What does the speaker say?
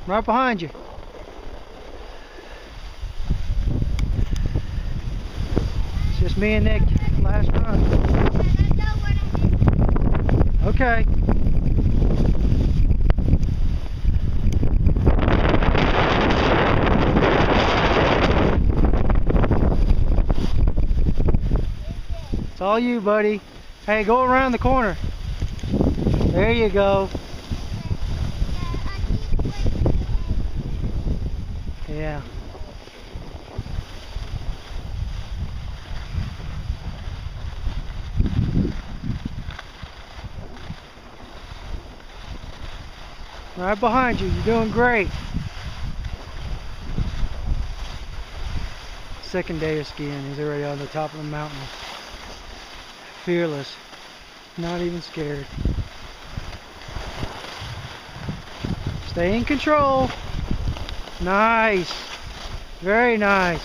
Right behind you. It's just me and Nick last run. Okay. It's all you, buddy. Hey, go around the corner. There you go. Yeah. Right behind you. You're doing great. Second day of skiing. He's already on the top of the mountain. Fearless. Not even scared. Stay in control. Nice. Very nice.